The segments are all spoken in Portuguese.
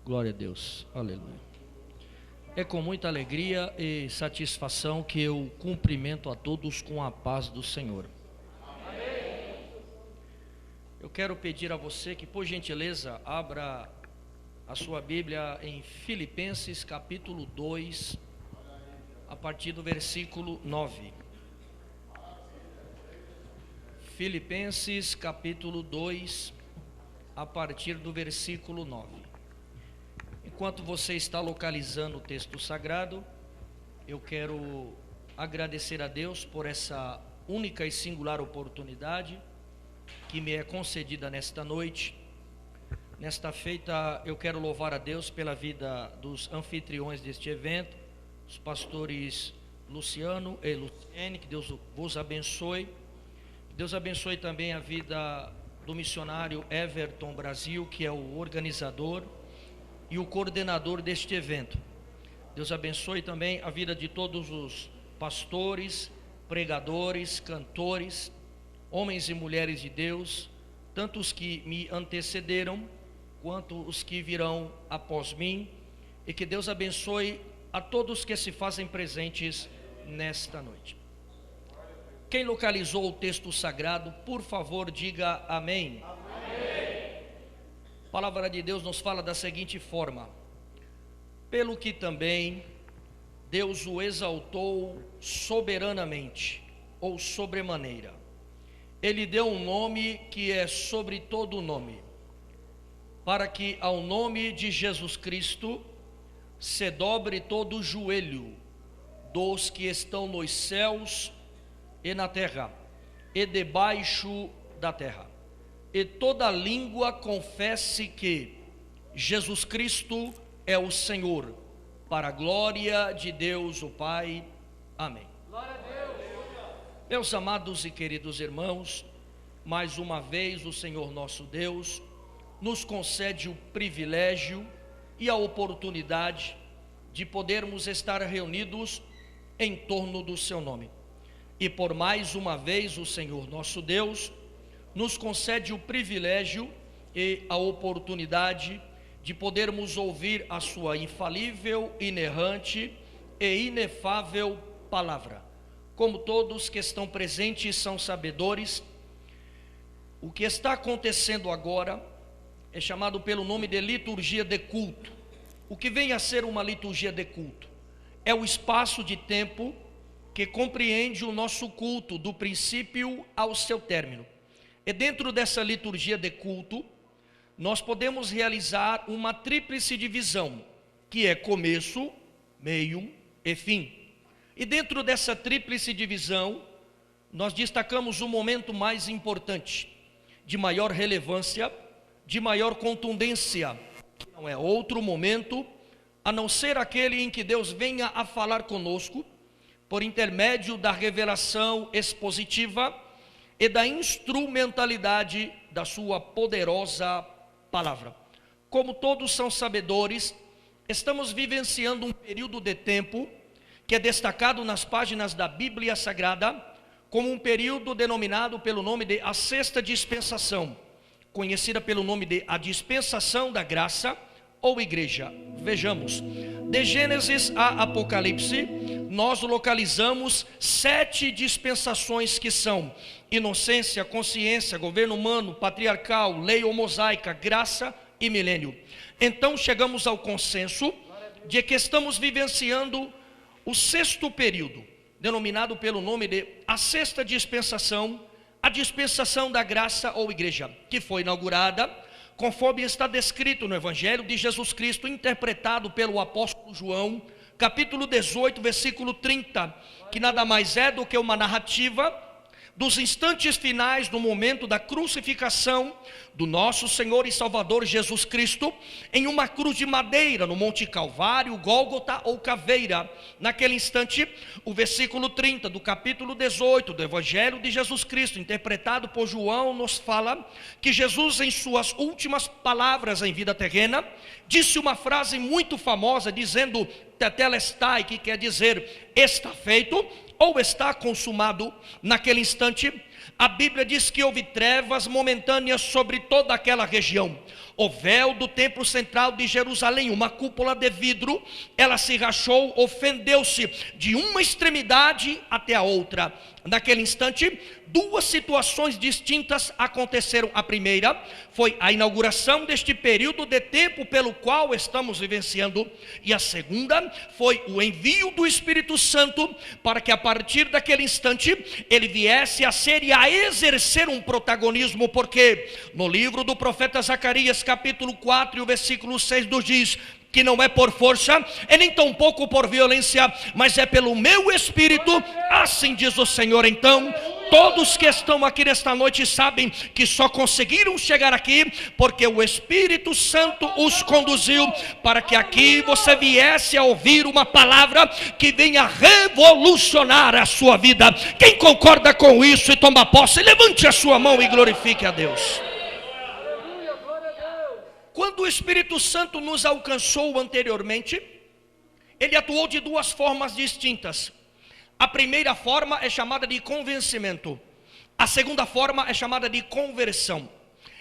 Glória a Deus, aleluia. É com muita alegria e satisfação que eu cumprimento a todos com a paz do Senhor. Amém. Eu quero pedir a você que, por gentileza, abra a sua Bíblia em Filipenses capítulo 2, a partir do versículo 9. Filipenses capítulo 2, a partir do versículo 9. Enquanto você está localizando o texto sagrado, eu quero agradecer a Deus por essa única e singular oportunidade que me é concedida nesta noite. Nesta feita, eu quero louvar a Deus pela vida dos anfitriões deste evento, os pastores Luciano e Luciene, que Deus vos abençoe. Deus abençoe também a vida do missionário Everton Brasil, que é o organizador e o coordenador deste evento. Deus abençoe também a vida de todos os pastores, pregadores, cantores, homens e mulheres de Deus, tanto os que me antecederam, quanto os que virão após mim, e que Deus abençoe a todos que se fazem presentes nesta noite. Quem localizou o texto sagrado, por favor, diga amém. A palavra de Deus nos fala da seguinte forma: pelo que também Deus o exaltou soberanamente, ou sobremaneira. Ele deu um nome que é sobre todo nome, para que ao nome de Jesus Cristo se dobre todo o joelho dos que estão nos céus e na terra, e debaixo da terra, e toda língua confesse que Jesus Cristo é o Senhor, para a glória de Deus o Pai. Amém. Glória a Deus. Meus amados e queridos irmãos, mais uma vez o Senhor nosso Deus nos concede o privilégio e a oportunidade de podermos estar reunidos em torno do seu nome. E por mais uma vez o Senhor nosso Deus nos concede o privilégio e a oportunidade de podermos ouvir a sua infalível, inerrante e inefável palavra. Como todos que estão presentes são sabedores, o que está acontecendo agora é chamado pelo nome de liturgia de culto. O que vem a ser uma liturgia de culto? É o espaço de tempo que compreende o nosso culto do princípio ao seu término. E dentro dessa liturgia de culto, nós podemos realizar uma tríplice divisão, que é começo, meio e fim. E dentro dessa tríplice divisão, nós destacamos o momento mais importante, de maior relevância, de maior contundência, que não é outro momento, a não ser aquele em que Deus venha a falar conosco, por intermédio da revelação expositiva e da instrumentalidade da sua poderosa palavra. Como todos são sabedores, estamos vivenciando um período de tempo que é destacado nas páginas da Bíblia Sagrada como um período denominado pelo nome de a sexta dispensação, conhecida pelo nome de a dispensação da graça ou igreja. Vejamos, de Gênesis a Apocalipse, nós localizamos 7 dispensações que são inocência, consciência, governo humano, patriarcal, lei ou mosaica, graça e milênio. Então chegamos ao consenso de que estamos vivenciando o sexto período, denominado pelo nome de a sexta dispensação, a dispensação da graça ou igreja, que foi inaugurada conforme está descrito no Evangelho de Jesus Cristo, interpretado pelo apóstolo João, capítulo 18, versículo 30, que nada mais é do que uma narrativa dos instantes finais do momento da crucificação do nosso Senhor e Salvador Jesus Cristo em uma cruz de madeira no Monte Calvário, Gólgota ou Caveira. Naquele instante, o versículo 30 do capítulo 18 do Evangelho de Jesus Cristo, interpretado por João, nos fala que Jesus, em suas últimas palavras em vida terrena, disse uma frase muito famosa, dizendo tetelestai, que quer dizer está feito ou está consumado. Naquele instante, a Bíblia diz que houve trevas momentâneas sobre toda aquela região. O véu do templo central de Jerusalém, uma cúpula de vidro, ela se rachou, ofendeu-se de uma extremidade até a outra. Naquele instante, duas situações distintas aconteceram. A primeira foi a inauguração deste período de tempo pelo qual estamos vivenciando, e a segunda foi o envio do Espírito Santo, para que a partir daquele instante ele viesse a ser e a exercer um protagonismo, porque no livro do profeta Zacarias, capítulo 4 e o versículo 6 nos diz que não é por força, e nem tampouco por violência, mas é pelo meu Espírito, assim diz o Senhor. Então, todos que estão aqui nesta noite sabem que só conseguiram chegar aqui porque o Espírito Santo os conduziu, para que aqui você viesse a ouvir uma palavra que venha revolucionar a sua vida. Quem concorda com isso e toma posse, levante a sua mão e glorifique a Deus. Quando o Espírito Santo nos alcançou anteriormente, ele atuou de duas formas distintas. A primeira forma é chamada de convencimento. A segunda forma é chamada de conversão.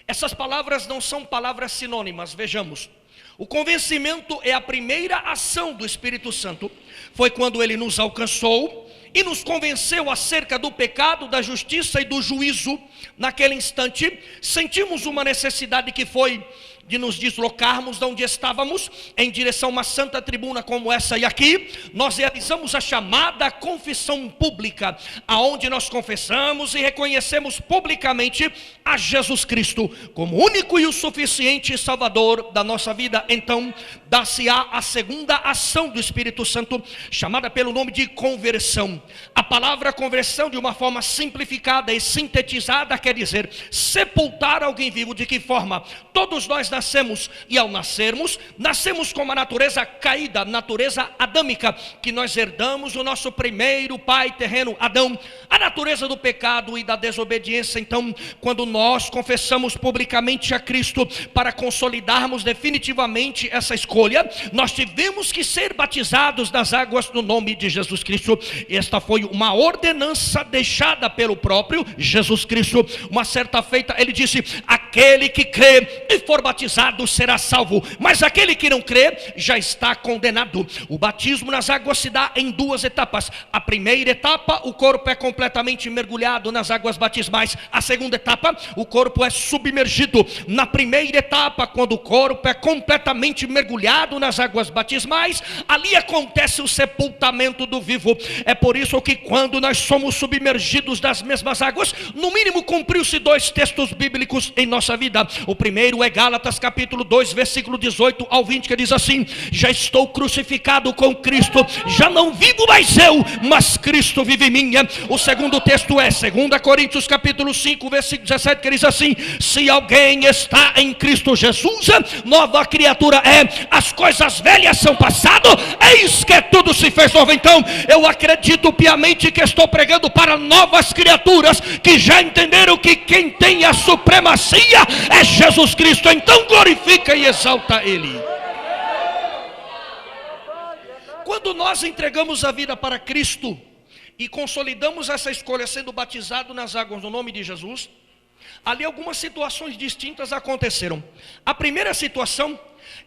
Essas palavras não são palavras sinônimas, vejamos. O convencimento é a primeira ação do Espírito Santo. Foi quando ele nos alcançou e nos convenceu acerca do pecado, da justiça e do juízo. Naquele instante, sentimos uma necessidade que foi de nos deslocarmos de onde estávamos em direção a uma santa tribuna como essa, e aqui nós realizamos a chamada confissão pública, aonde nós confessamos e reconhecemos publicamente a Jesus Cristo como único e o suficiente Salvador da nossa vida. Então dá-se-á a segunda ação do Espírito Santo, chamada pelo nome de conversão. A palavra conversão, de uma forma simplificada e sintetizada, quer dizer sepultar alguém vivo. De que forma? Todos nós nascemos, e ao nascermos, nascemos com uma natureza caída, natureza adâmica, que nós herdamos do nosso primeiro pai terreno, Adão, a natureza do pecado e da desobediência. Então, quando nós confessamos publicamente a Cristo, para consolidarmos definitivamente essa escolha, nós tivemos que ser batizados nas águas no nome de Jesus Cristo. Esta foi uma ordenança deixada pelo próprio Jesus Cristo. Uma certa feita ele disse: aquele que crê e for batizado será salvo, mas aquele que não crê já está condenado. O batismo nas águas se dá em duas etapas. A primeira etapa, o corpo é completamente mergulhado nas águas batismais. A segunda etapa, o corpo é submergido. Na primeira etapa, quando o corpo é completamente mergulhado nas águas batismais, ali acontece o sepultamento do vivo. É por isso que quando nós somos submergidos nas mesmas águas, no mínimo cumpriu-se dois textos bíblicos em nossa vida. O primeiro é Gálatas capítulo 2, versículo 18 ao 20, que diz assim: já estou crucificado com Cristo, já não vivo mais eu, mas Cristo vive em mim. O segundo texto é 2 Coríntios capítulo 5, versículo 17, que diz assim: se alguém está em Cristo Jesus, nova criatura é, as coisas velhas são passado, eis que tudo se fez novo. Então eu acredito piamente que estou pregando para novas criaturas que já entenderam que quem tem a supremacia é Jesus Cristo. Então glorifica e exalta Ele. Quando nós entregamos a vida para Cristo e consolidamos essa escolha sendo batizado nas águas no nome de Jesus, ali algumas situações distintas aconteceram. A primeira situação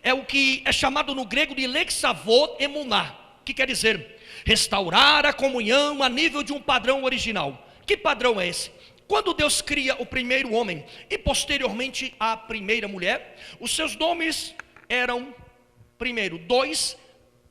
é o que é chamado no grego de lexavô emuná, que quer dizer restaurar a comunhão a nível de um padrão original. Que padrão é esse? Quando Deus cria o primeiro homem e posteriormente a primeira mulher, os seus nomes eram, primeiro, dois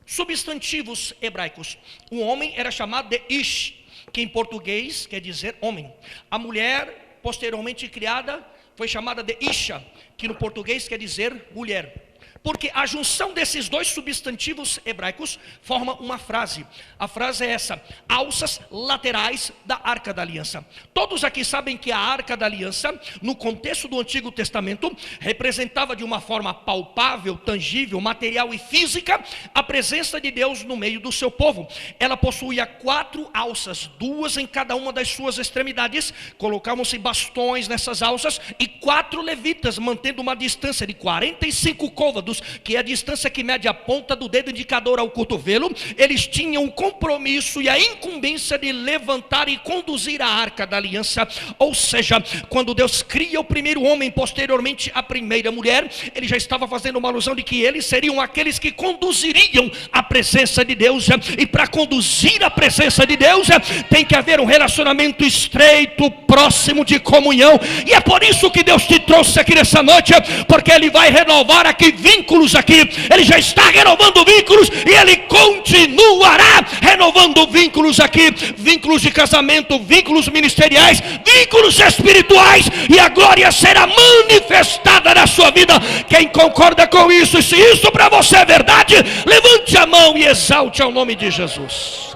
substantivos hebraicos. O homem era chamado de Ish, que em português quer dizer homem. A mulher posteriormente criada foi chamada de Isha, que no português quer dizer mulher. Porque a junção desses dois substantivos hebraicos forma uma frase. A frase é essa: alças laterais da Arca da Aliança. Todos aqui sabem que a Arca da Aliança, no contexto do Antigo Testamento, representava de uma forma palpável, tangível, material e física a presença de Deus no meio do seu povo. Ela possuía 4 alças, 2 em cada uma das suas extremidades. Colocavam-se bastões nessas alças e 4 levitas, mantendo uma distância de 45 côvados Jesus, que é a distância que mede a ponta do dedo indicador ao cotovelo, eles tinham o compromisso e a incumbência de levantar e conduzir a arca da aliança. Ou seja, quando Deus cria o primeiro homem, posteriormente a primeira mulher, ele já estava fazendo uma alusão de que eles seriam aqueles que conduziriam a presença de Deus. E para conduzir a presença de Deus, tem que haver um relacionamento estreito, próximo, de comunhão. E é por isso que Deus te trouxe aqui nessa noite, porque Ele vai renovar aqui vínculos aqui. Ele já está renovando vínculos e Ele continuará renovando vínculos aqui, vínculos de casamento, vínculos ministeriais, vínculos espirituais, e a glória será manifestada na sua vida. Quem concorda com isso? E se isso para você é verdade, levante a mão e exalte ao nome de Jesus.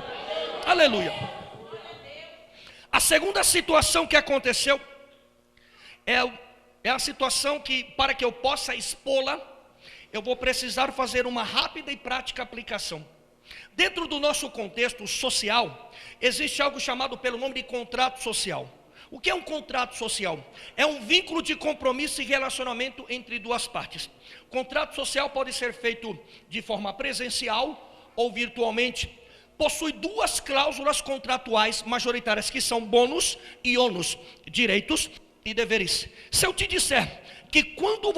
Aleluia. A segunda situação que aconteceu é a situação que, para que eu possa expô-la, eu vou precisar fazer uma rápida e prática aplicação. Dentro do nosso contexto social, existe algo chamado pelo nome de contrato social. O que é um contrato social? É um vínculo de compromisso e relacionamento entre duas partes. Contrato social pode ser feito de forma presencial ou virtualmente. Possui duas cláusulas contratuais majoritárias, que são bônus e ônus, direitos e deveres. Se eu te disser que quando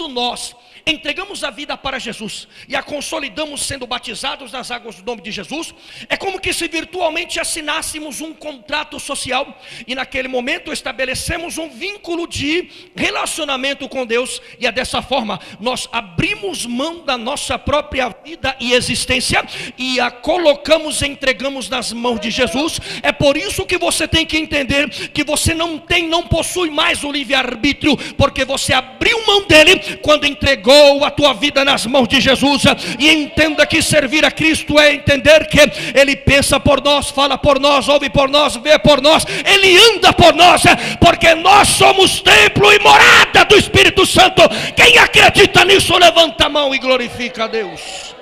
nós entregamos a vida para Jesus e a consolidamos sendo batizados nas águas do nome de Jesus, é como que se virtualmente assinássemos um contrato social, e naquele momento estabelecemos um vínculo de relacionamento com Deus, e é dessa forma nós abrimos mão da nossa própria vida e existência e a colocamos, entregamos nas mãos de Jesus. É por isso que você tem que entender que você não possui mais o livre-arbítrio, porque você abriu mão dele quando entregou a tua vida nas mãos de Jesus. E entenda que servir a Cristo é entender que Ele pensa por nós, fala por nós, ouve por nós, vê por nós, Ele anda por nós, porque nós somos templo e morada do Espírito Santo. Quem acredita nisso, levanta a mão e glorifica a Deus.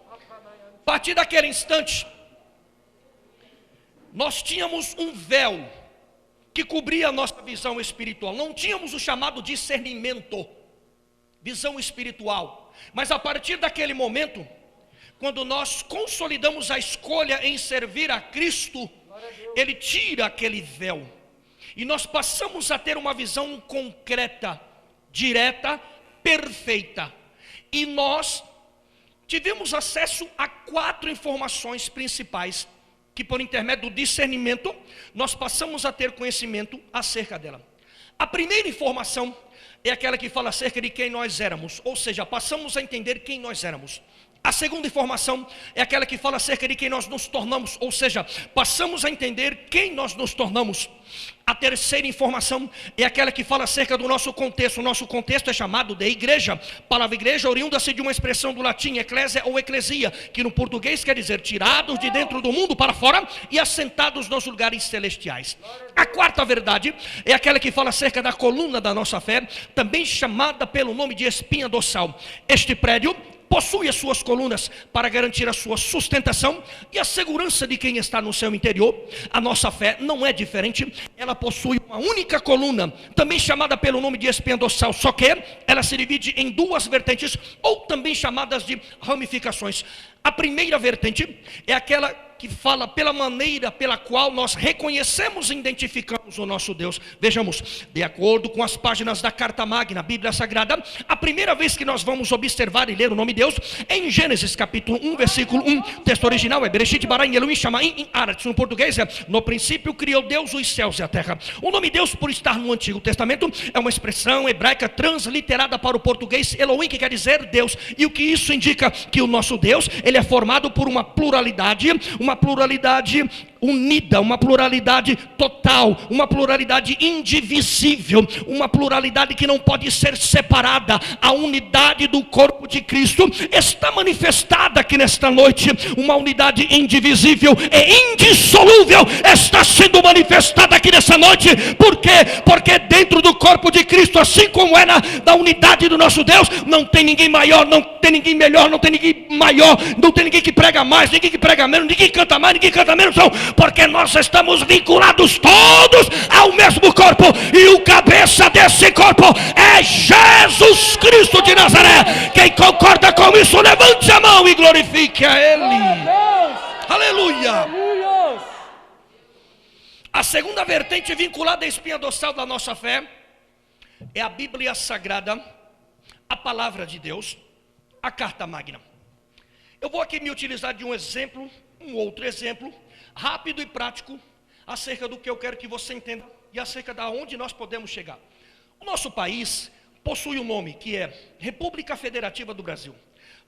A partir daquele instante, nós tínhamos um véu que cobria a nossa visão espiritual. Não tínhamos o chamado discernimento, visão espiritual. Mas a partir daquele momento, quando nós consolidamos a escolha em servir a Cristo, Ele tira aquele véu, e nós passamos a ter uma visão concreta, direta, perfeita. E nós tivemos acesso a 4 informações principais, que por intermédio do discernimento, nós passamos a ter conhecimento acerca dela. A primeira informação é aquela que fala acerca de quem nós éramos, ou seja, passamos a entender quem nós éramos. A segunda informação é aquela que fala acerca de quem nós nos tornamos, ou seja, passamos a entender quem nós nos tornamos. A terceira informação é aquela que fala acerca do nosso contexto. O nosso contexto é chamado de igreja. A palavra igreja oriunda-se de uma expressão do latim, eclésia ou eclesia, que no português quer dizer tirados de dentro do mundo para fora e assentados nos lugares celestiais. A quarta verdade é aquela que fala acerca da coluna da nossa fé, também chamada pelo nome de espinha dorsal. Este prédio possui as suas colunas para garantir a sua sustentação e a segurança de quem está no seu interior. A nossa fé não é diferente. Ela possui uma única coluna, também chamada pelo nome de espinha dorsal, só que ela se divide em 2 vertentes, ou também chamadas de ramificações. A primeira vertente é aquela que fala pela maneira pela qual nós reconhecemos e identificamos o nosso Deus. Vejamos, de acordo com as páginas da Carta Magna, Bíblia Sagrada, a primeira vez que nós vamos observar e ler o nome de Deus é em Gênesis capítulo 1, versículo 1. O texto original é Bereshit bara Elohim shamaim in aretz. No português é: no princípio criou Deus os céus e a terra. O nome Deus, por estar no Antigo Testamento, é uma expressão hebraica transliterada para o português Elohim, que quer dizer Deus. E o que isso indica? Que o nosso Deus, ele é formado por uma pluralidade unida, uma pluralidade total, uma pluralidade indivisível, uma pluralidade que não pode ser separada. A unidade do corpo de Cristo está manifestada aqui nesta noite. Uma unidade indivisível e indissolúvel está sendo manifestada aqui nessa noite. Por quê? Porque dentro do corpo de Cristo, assim como é na unidade do nosso Deus, não tem ninguém maior, não tem ninguém melhor, não tem ninguém maior, não tem ninguém que prega mais, ninguém que prega menos, ninguém que canta mais, ninguém canta menos, não, porque nós estamos vinculados todos ao mesmo corpo, e o cabeça desse corpo é Jesus Cristo de Nazaré. Quem concorda com isso, levante a mão e glorifique a Ele. Aleluia. A segunda vertente vinculada à espinha dorsal da nossa fé é a Bíblia Sagrada, a Palavra de Deus, a Carta Magna. Eu vou aqui me utilizar de um outro exemplo, rápido e prático, acerca do que eu quero que você entenda e acerca de onde nós podemos chegar. O nosso país possui um nome que é República Federativa do Brasil.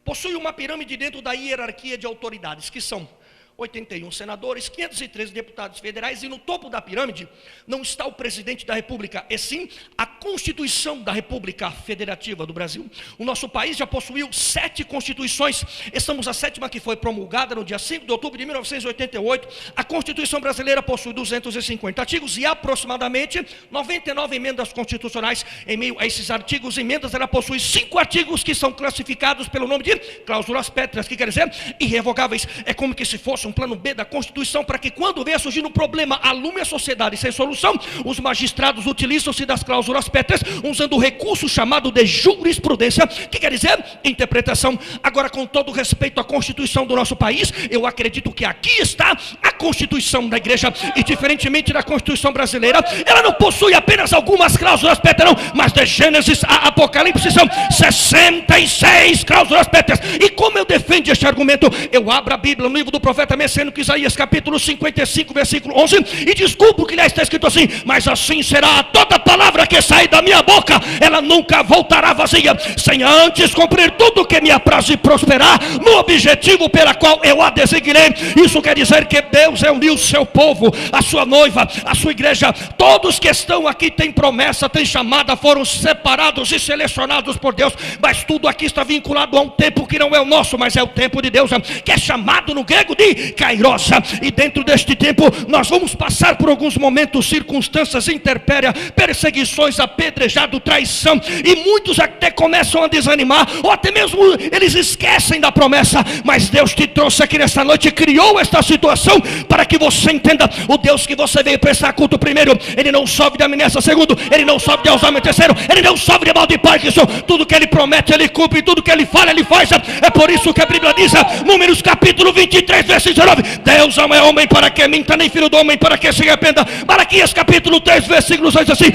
Possui uma pirâmide dentro da hierarquia de autoridades, que são 81 senadores, 513 deputados federais, e no topo da pirâmide não está o presidente da República, e sim a Constituição da República Federativa do Brasil. O nosso país já possuiu 7 constituições, estamos a 7ª, que foi promulgada no dia 5 de outubro de 1988. A Constituição brasileira possui 250 artigos e aproximadamente 99 emendas constitucionais. Em meio a esses artigos e emendas, ela possui 5 artigos que são classificados pelo nome de cláusulas pétreas, que quer dizer irrevogáveis. É como que se fosse um plano B da Constituição, para que quando venha surgir um problema, alume a sociedade sem solução, os magistrados utilizam-se das cláusulas pétreas, usando o recurso chamado de jurisprudência, que quer dizer interpretação. Agora, com todo respeito à Constituição do nosso país, eu acredito que aqui está a Constituição da igreja, e diferentemente da Constituição brasileira, ela não possui apenas algumas cláusulas pétreas, não, mas de Gênesis a Apocalipse são 66 cláusulas pétreas. E como eu defendo este argumento, eu abro a Bíblia no livro do profeta Messênico Isaías, capítulo 55, versículo 11, e descubro que lá está escrito assim: mas assim será toda palavra que sair da minha boca, ela nunca voltará vazia, sem antes cumprir tudo que me apraz e prosperar no objetivo pela qual eu a designei. Isso quer dizer que Deus uniu o seu povo, a sua noiva, a sua igreja. Todos que estão aqui têm promessa, têm chamada, foram separados e selecionados por Deus, mas tudo aqui está vinculado a um tempo que não é o nosso, mas é o tempo de Deus, que é chamado no grego de Kairos. E dentro deste tempo nós vamos passar por alguns momentos, circunstâncias, intempéries, perseguições, apedrejado, traição, e muitos até começam a desanimar, ou até mesmo eles esquecem da promessa. Mas Deus te trouxe aqui nessa noite, criou esta situação para que você entenda: o Deus que você veio prestar culto, primeiro, Ele não sofre de amnésia; segundo, Ele não sofre de Alzheimer; terceiro, Ele não sofre de mal de Parkinson. Tudo que Ele promete, Ele cumpre, tudo que Ele fala, Ele faz. É por isso que a Bíblia diz, Números capítulo 23, versículo 19: Deus não é homem para que minta, nem filho do homem para que se arrependa. Malaquias capítulo 3, versículo 6 diz assim: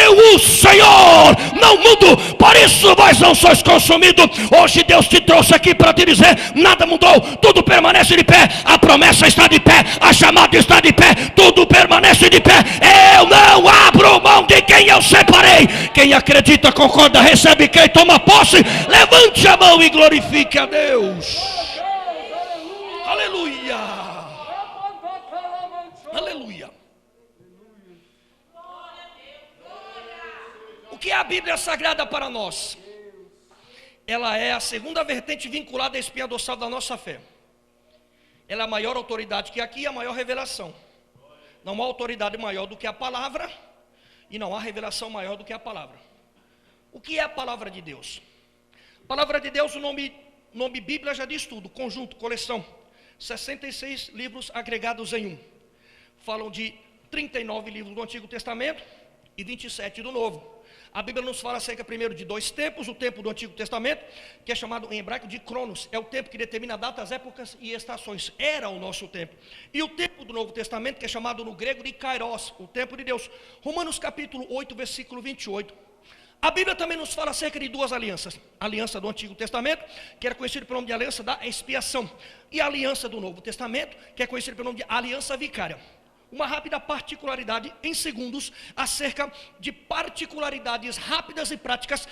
eu, o Senhor, não mudo, por isso vós não sois consumidos. Hoje Deus te trouxe aqui para te dizer: nada mudou, tudo permanece de pé, a promessa está de pé, a chamada está de pé, tudo permanece de pé. Eu não abro mão de quem eu separei. Quem acredita, concorda, recebe. Quem toma posse, levante a mão e glorifique a Deus. Aleluia. Aleluia. O que é a Bíblia Sagrada para nós? Ela é a segunda vertente vinculada à espinha dorsal da nossa fé. Ela é a maior autoridade que aqui, a maior revelação. Não há autoridade maior do que a palavra, e não há revelação maior do que a palavra. O que é a palavra de Deus? A palavra de Deus, o nome Bíblia já diz tudo: conjunto, coleção. 66 livros agregados em um. Falam de 39 livros do Antigo Testamento e 27 do Novo. A Bíblia nos fala acerca primeiro de 2 tempos: o tempo do Antigo Testamento, que é chamado em hebraico de Cronos, é o tempo que determina datas, épocas e estações, era o nosso tempo. E o tempo do Novo Testamento, que é chamado no grego de Kairos, o tempo de Deus. Romanos capítulo 8, versículo 28. A Bíblia também nos fala acerca de 2 alianças: a aliança do Antigo Testamento, que era conhecida pelo nome de aliança da expiação, e a aliança do Novo Testamento, que é conhecida pelo nome de aliança vicária. Uma rápida particularidade em segundos acerca de particularidades rápidas e práticas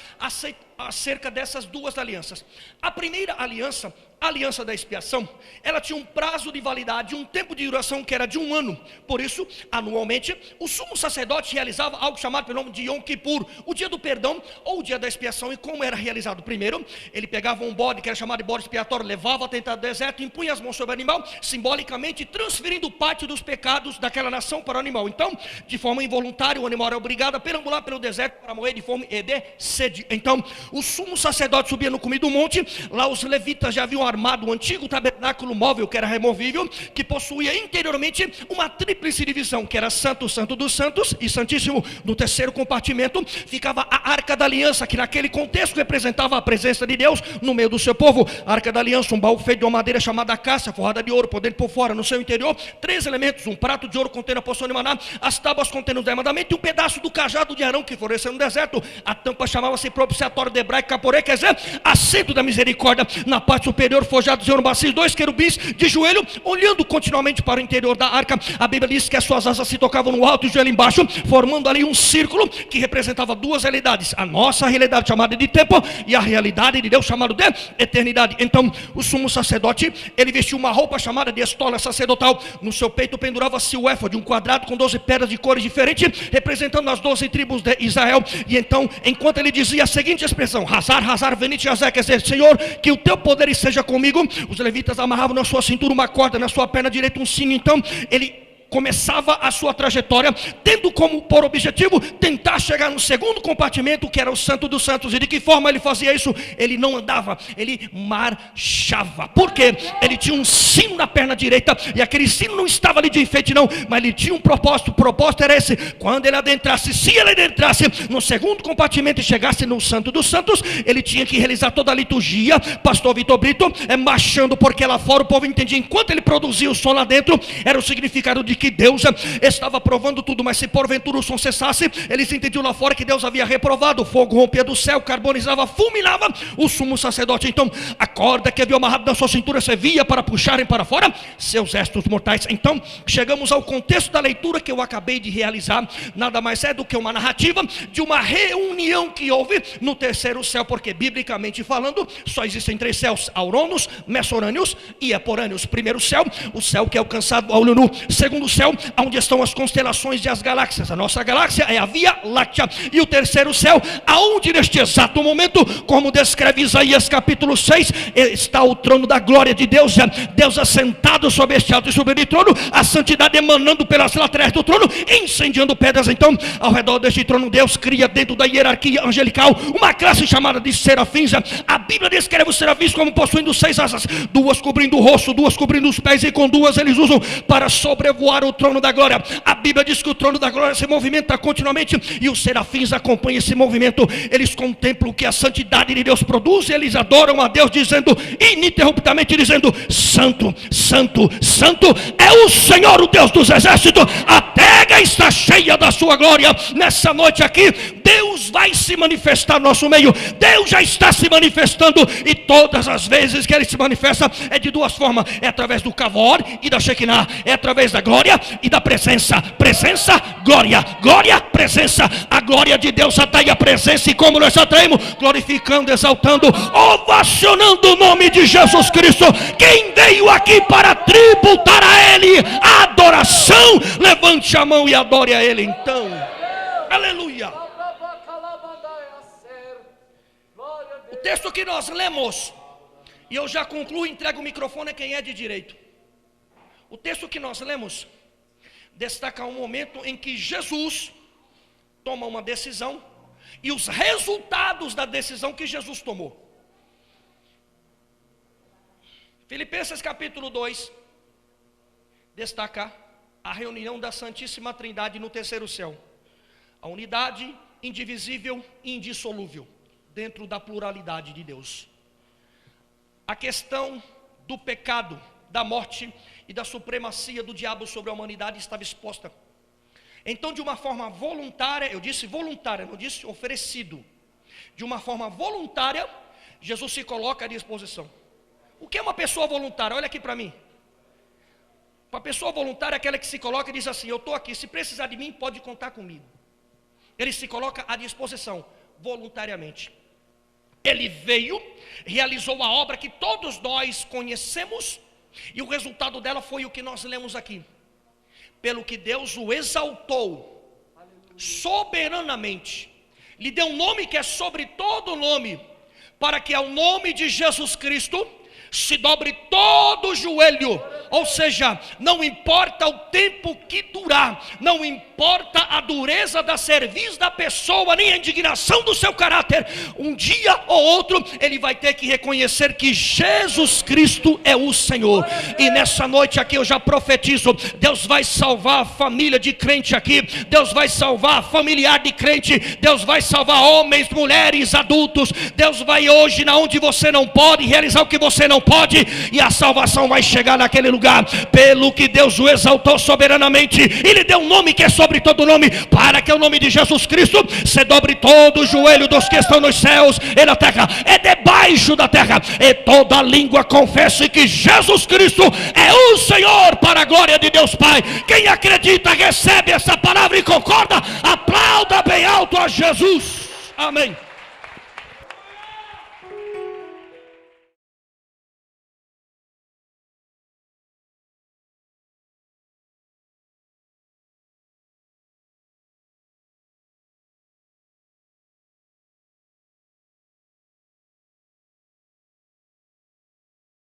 acerca dessas 2 alianças. A primeira aliança, a aliança da expiação, ela tinha um prazo de validade, um tempo de duração que era de 1 ano. Por isso, anualmente, o sumo sacerdote realizava algo chamado pelo nome de Yom Kippur, o dia do perdão ou o dia da expiação. E como era realizado? Primeiro, ele pegava um bode, que era chamado de bode expiatório, levava até o deserto, impunha as mãos sobre o animal, simbolicamente transferindo parte dos pecados daquela nação para o animal. Então, de forma involuntária, o animal era obrigado a perambular pelo deserto para morrer de fome e de sede. Então, o sumo sacerdote subia no cume do monte, lá os levitas já haviam armado, um antigo tabernáculo móvel que era removível, que possuía interiormente uma tríplice divisão, que era Santo, Santo dos Santos e Santíssimo. No terceiro compartimento ficava a Arca da Aliança, que naquele contexto representava a presença de Deus no meio do seu povo. A Arca da Aliança, um baú feito de uma madeira chamada acácia, forrada de ouro por dentro e por fora. No seu interior, 3 elementos: um prato de ouro contendo a porção de maná, as tábuas contendo o 10 mandamentos e um pedaço do cajado de Arão que floresceu no deserto. A tampa chamava-se propiciatório de hebraico caporé, quer dizer, assento da misericórdia. Na parte superior, forjados de ouro maciço, 2 querubins de joelho, olhando continuamente para o interior da arca. A Bíblia diz que as suas asas se tocavam no alto e o joelho embaixo, formando ali um círculo que representava 2 realidades: a nossa realidade chamada de tempo e a realidade de Deus chamada de eternidade. Então o sumo sacerdote, ele vestiu uma roupa chamada de estola sacerdotal. No seu peito pendurava-se o éfode, um quadrado com 12 pedras de cores diferentes, representando as 12 tribos de Israel. E então, enquanto ele dizia a seguinte expressão: Hazar, Hazar, venite Hazar, quer dizer, Senhor, que o teu poder esteja comigo, os levitas amarravam na sua cintura uma corda, na sua perna direita um sino. Então ele começava a sua trajetória, tendo como por objetivo tentar chegar no segundo compartimento, que era o Santo dos Santos. E de que forma ele fazia isso? Ele não andava, ele marchava. Por quê? Ele tinha um sino na perna direita, e aquele sino não estava ali de enfeite não, mas ele tinha um propósito. O propósito era esse: quando ele adentrasse, se ele adentrasse no segundo compartimento e chegasse no Santo dos Santos, ele tinha que realizar toda a liturgia. Pastor Vitor Brito, marchando, porque lá fora o povo entendia, enquanto ele produzia o som lá dentro, era o significado de que Deus estava provando tudo. Mas se porventura o som cessasse, eles entendiam lá fora que Deus havia reprovado. O fogo rompia do céu, carbonizava, fulminava o sumo sacerdote. Então a corda que havia amarrado na sua cintura servia para puxarem para fora seus restos mortais. Então chegamos ao contexto da leitura que eu acabei de realizar. Nada mais é do que uma narrativa de uma reunião que houve no terceiro céu, porque biblicamente falando só existem 3 céus: aurônios, messorâneos e eporâneos. Primeiro céu, o céu que é alcançado ao olho nu. Segundo céu, onde estão as constelações e as galáxias. A nossa galáxia é a Via Láctea. E o terceiro céu, aonde neste exato momento, como descreve Isaías capítulo 6, está o trono da glória de Deus. Deus assentado sobre este alto e sublime trono, a santidade emanando pelas laterais do trono, incendiando pedras. Então, ao redor deste trono, Deus cria, dentro da hierarquia angelical, uma classe chamada de serafins. A Bíblia descreve os serafins como possuindo 6 asas, 2 cobrindo o rosto, 2 cobrindo os pés, e com 2 eles usam para sobrevoar o trono da glória. A Bíblia diz que o trono da glória se movimenta continuamente, e os serafins acompanham esse movimento. Eles contemplam o que a santidade de Deus produz, e eles adoram a Deus, dizendo ininterruptamente, dizendo: Santo, Santo, Santo é o Senhor, o Deus dos exércitos. A terra está cheia da sua glória. Nessa noite aqui, Deus vai se manifestar no nosso meio. Deus já está se manifestando, e todas as vezes que Ele se manifesta é de 2 formas: é através do Kavod e da Shekinah, é através da glória e da presença. Presença, glória, glória, presença. A glória de Deus atrai a presença, e como nós atraímos? Glorificando, exaltando, ovacionando o nome de Jesus Cristo. Quem veio aqui para tributar a Ele a adoração, levante a mão e adore a Ele. Então, aleluia. O texto que nós lemos, e eu já concluo, entrego o microfone a quem é de direito. O texto que nós lemos destaca um momento em que Jesus toma uma decisão e os resultados da decisão que Jesus tomou. Filipenses capítulo 2 destaca a reunião da Santíssima Trindade no terceiro céu. A unidade indivisível e indissolúvel dentro da pluralidade de Deus. A questão do pecado, da morte e da supremacia do diabo sobre a humanidade estava exposta. Então, de uma forma voluntária, eu disse voluntária, não disse oferecido, de uma forma voluntária, Jesus se coloca à disposição. O que é uma pessoa voluntária? Olha aqui para mim. Uma pessoa voluntária é aquela que se coloca e diz assim: eu estou aqui, se precisar de mim, pode contar comigo. Ele se coloca à disposição, voluntariamente. Ele veio, realizou a obra que todos nós conhecemos, e o resultado dela foi o que nós lemos aqui. Pelo que Deus o exaltou soberanamente, lhe deu um nome que é sobre todo nome, para que ao nome de Jesus Cristo se dobre todo o joelho. Ou seja, não importa o tempo que durar, não importa a dureza da cerviz da pessoa, nem a indignação do seu caráter, um dia ou outro, ele vai ter que reconhecer que Jesus Cristo é o Senhor. E nessa noite aqui eu já profetizo, Deus vai salvar a família de crente aqui, Deus vai salvar a familiar de crente, Deus vai salvar homens, mulheres, adultos, Deus vai hoje na onde você não pode, realizar o que você não pode, e a salvação vai chegar naquele lugar. Pelo que Deus o exaltou soberanamente, e lhe deu um nome que é sobre todo nome, para que o nome de Jesus Cristo se dobre todo o joelho dos que estão nos céus e na terra, e debaixo da terra, e toda língua confesse que Jesus Cristo é o Senhor, para a glória de Deus Pai. Quem acredita, recebe essa palavra e concorda, aplauda bem alto a Jesus. Amém.